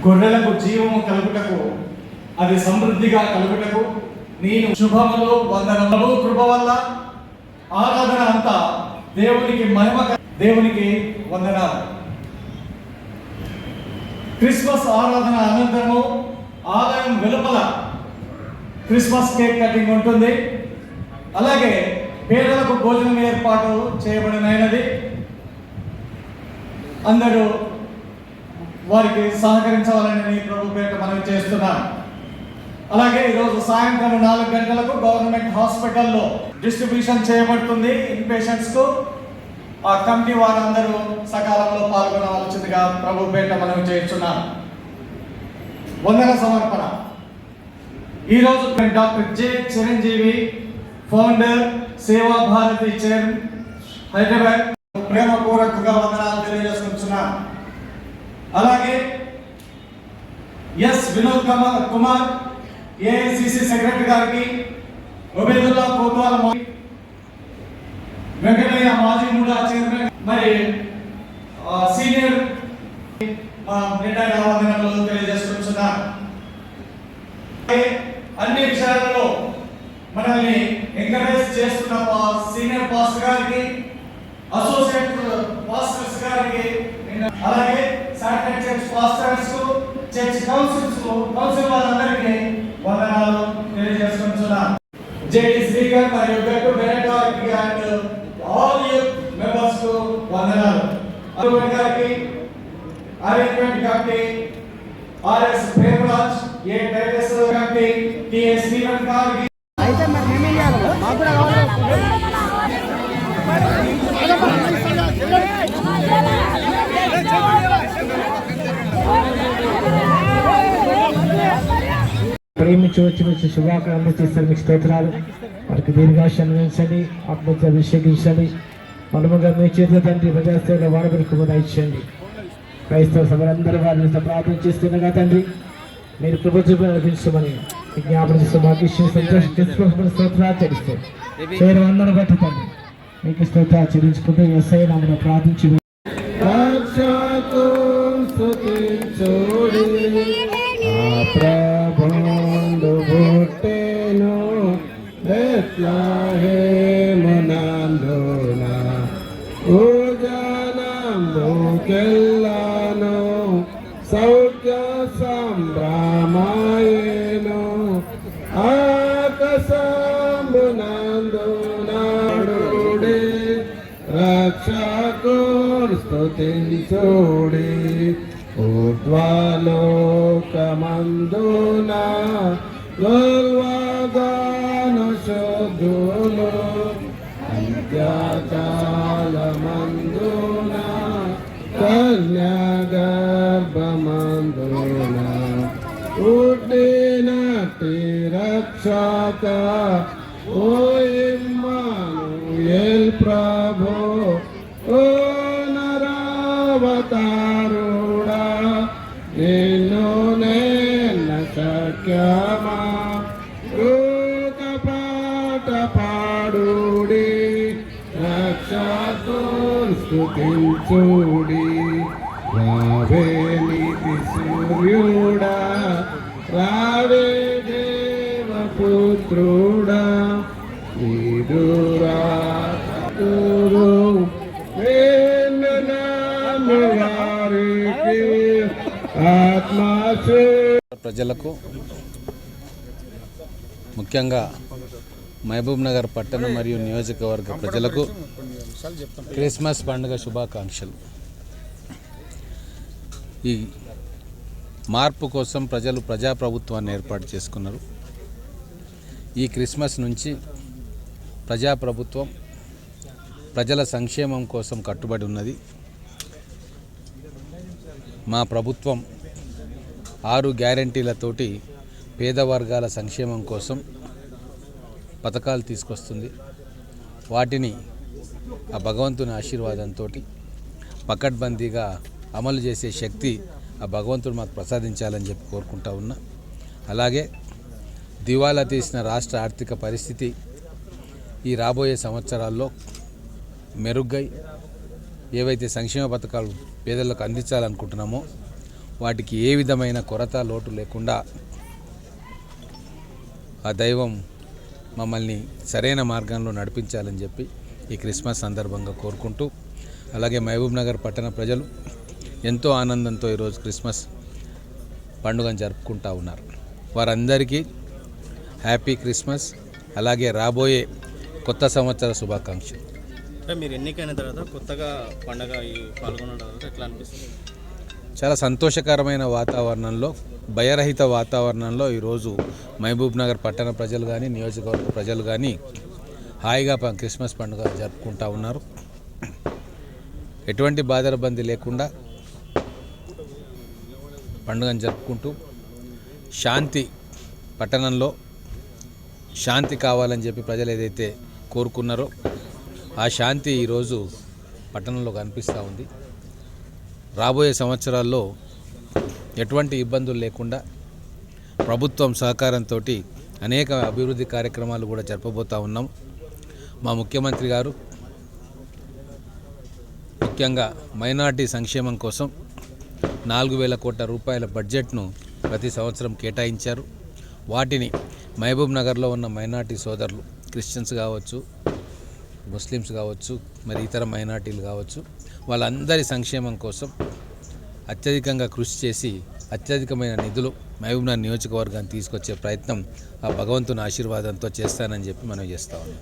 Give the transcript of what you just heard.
గొర్రెలకు జీవము కలుగుటకు, అది సమృద్ధిగా కలుగుటకు నేను శుభములు వందనములు కృప వల్ల ఆరాధన అంతా దేవునికి మహిమ, దేవునికి వందనాలు. క్రిస్మస్ ఆరాధన అనంతరము ఆలయం వెలుపల క్రిస్మస్ కేక్ కటింగ్ ఉంటుంది. అలాగే పేదలకు భోజనం ఏర్పాటు చేయబడినది. అందరూ వారికి సహకరించాలని ప్రభు పేట మనవి చేస్తున్నాను. అలాగే ఈరోజు సాయంత్రం 4 గంటలకు గవర్నమెంట్ హాస్పిటల్లో డిస్ట్రిబ్యూషన్ చేయబడుతుంది ఇన్ పేషెంట్స్కు. ఆ కమిటీ వారందరూ సకాలంలో పాల్గొనవలసిందిగా ప్రభు పేట మనవి చేస్తున్నాను. వందన సమర్పణ ఈరోజు డాక్టర్ జె చిరంజీవి, ఫౌండర్, సేవా భారతి చైర్, హైదరాబాద్, ప్రేమపూర్వకంగా వందనాలు తెలియజేసుకుంటున్నాను. అలాగే S Vinod Kumar AICC secretary గారికి, ఒబేదుల్లా కోత్వాల్, వెంకటయ్య మాజీ మూడా చైర్మన్, మరి సీనియర్ వందనాలు తెలియజేసుకుంటున్నాను. అన్ని విషయాలలో మనల్ని ఎంకరేజ్ చేస్తున్న సీనియర్ పాస్టర్ గారికి, అసోసియేట్ పాస్టర్స్ గారికి, అలాగే satellite church pastors, church council వారందరికీ వందనాలు తెలియజేసుకుంటున్నాను. జేడీ స్పీకర్ మరియు గట్టు బెనెట్ గారికి అండ్ ఆల్ యూత్ మెంబర్స్ కు వందనాలు. అరుణ్ గారికి, అరేంజ్మెంట్ కమిటీ, ఆర్ఎస్ ప్రేమరాజ్, ఏ డైరెక్టర్ కమిటీ, టిఎస్ స్టీవెన్ గారికి, అయితే మరి మేమేం చేయాలి? మాకు కూడా కావాలి. ప్రేమించి వచ్చి శుభాకాంక్షలు చేస్తారు. మీకు స్తోత్రాలు. వారికి దీర్ఘాశాన్ని పెంచండి, ఆత్మహత్య అభిషేకించండి. మనముగా మీ చేతుల తండ్రి ప్రజాసేవలో వాడబడికి ఇచ్చండి. క్రైస్తవ సభలందరూ వారిని ప్రార్థన చేస్తుండగా తండ్రి మీరు కృప చూపి నడిపించమని విజ్ఞాపన చేస్తూ మాకు స్తోత్రాలు చెల్లిస్తూ చేయడం అందరూ బట్టి తండ్రి మీకు స్తోత్రాలు చెల్లించుకుంటూ ఎస్ఐ నామను ప్రార్థించి సౌఖ్య సంభ్రమాయేనో ఆకాశంబునందు నాడుడే రక్షకుడు స్తుతించుడి ఊర్ధ్వలోకమందున గొల్వగాను శుద్ధులు అంత్యకాలమందున కన్యాగర్భమందున పుట్టినట్టి రక్షక ఓ ఇమ్మానుయేల్ ప్రభో ఓ నరావతారుడా నిన్ను నేన సఖ్యమా పాట పాడుడి రక్షకుని స్తుతించుడి. రావే నీతి సూర్యుడా, రావే దేవపుత్రుడా, నీదురా ప్రజలకు ముఖ్యంగా మహబూబ్ నగర్ పట్టణ మరియు నియోజకవర్గ ప్రజలకు క్రిస్మస్ పండుగ శుభాకాంక్షలు. ఈ మార్పు కోసం ప్రజలు ప్రజాప్రభుత్వాన్ని ఏర్పాటు చేసుకున్నారు. ఈ క్రిస్మస్ నుంచి ప్రజాప్రభుత్వం ప్రజల సంక్షేమం కోసం కట్టుబడి ఉన్నది. మా ప్రభుత్వం 6 గ్యారంటీలతోటి పేద వర్గాల సంక్షేమం కోసం పథకాలు తీసుకొస్తుంది. వాటిని ఆ భగవంతుని ఆశీర్వాదంతో పకడ్బందీగా అమలు చేసే శక్తి ఆ భగవంతుడు మాకు ప్రసాదించాలని చెప్పి కోరుకుంటా ఉన్నా. అలాగే దివాలా తీసిన రాష్ట్ర ఆర్థిక పరిస్థితి ఈ రాబోయే సంవత్సరాల్లో మెరుగ్గై ఏవైతే సంక్షేమ పథకాలు పేదలకు అందించాలనుకుంటున్నామో వాటికి ఏ విధమైన కొరత లోటు లేకుండా ఆ దైవం మమ్మల్ని సరైన మార్గంలో నడిపించాలని చెప్పి ఈ క్రిస్మస్ సందర్భంగా కోరుకుంటూ, అలాగే మహబూబ్ నగర్ పట్టణ ప్రజలు ఎంతో ఆనందంతో ఈరోజు క్రిస్మస్ పండుగను జరుపుకుంటూ ఉన్నారు. వారందరికీ హ్యాపీ క్రిస్మస్, అలాగే రాబోయే కొత్త సంవత్సర శుభాకాంక్షలు. అంటే మీరు ఎన్నికైన తర్వాత కొత్తగా పండగ పాల్గొనడం ఎట్లా అనిపిస్తుంది? చాలా సంతోషకరమైన వాతావరణంలో, భయరహిత వాతావరణంలో ఈరోజు మహబూబ్ నగర్ పట్టణ ప్రజలు కానీ, నియోజకవర్గ ప్రజలు కానీ హాయిగా క్రిస్మస్ పండుగ జరుపుకుంటూ ఉన్నారు. ఎటువంటి బాధరబంది లేకుండా పండుగను జరుపుకుంటూ, శాంతి పట్టణంలో శాంతి కావాలని చెప్పి ప్రజలు ఏదైతే కోరుకున్నారో ఆ శాంతి ఈరోజు పట్టణంలో కనిపిస్తూ ఉంది. రాబోయే సంవత్సరాల్లో ఎటువంటి ఇబ్బందులు లేకుండా ప్రభుత్వం సహకారంతో అనేక అభివృద్ధి కార్యక్రమాలు కూడా జరపబోతూ ఉన్నాం. మా ముఖ్యమంత్రి గారు ముఖ్యంగా మైనార్టీ సంక్షేమం కోసం 4,000 కోట్ల రూపాయల బడ్జెట్ను ప్రతి సంవత్సరం కేటాయించారు. వాటిని మహబూబ్ నగర్లో ఉన్న మైనార్టీ సోదరులు, క్రిస్టియన్స్ కావచ్చు, ముస్లిమ్స్ కావచ్చు, మరి ఇతర మైనార్టీలు కావచ్చు, వాళ్ళందరి సంక్షేమం కోసం అత్యధికంగా కృషి చేసి అత్యధికమైన నిధులు మహబూబ్ నగర్ నియోజకవర్గాన్ని తీసుకొచ్చే ప్రయత్నం ఆ భగవంతుని ఆశీర్వాదంతో చేస్తానని చెప్పి మనం చేస్తా ఉన్నాం.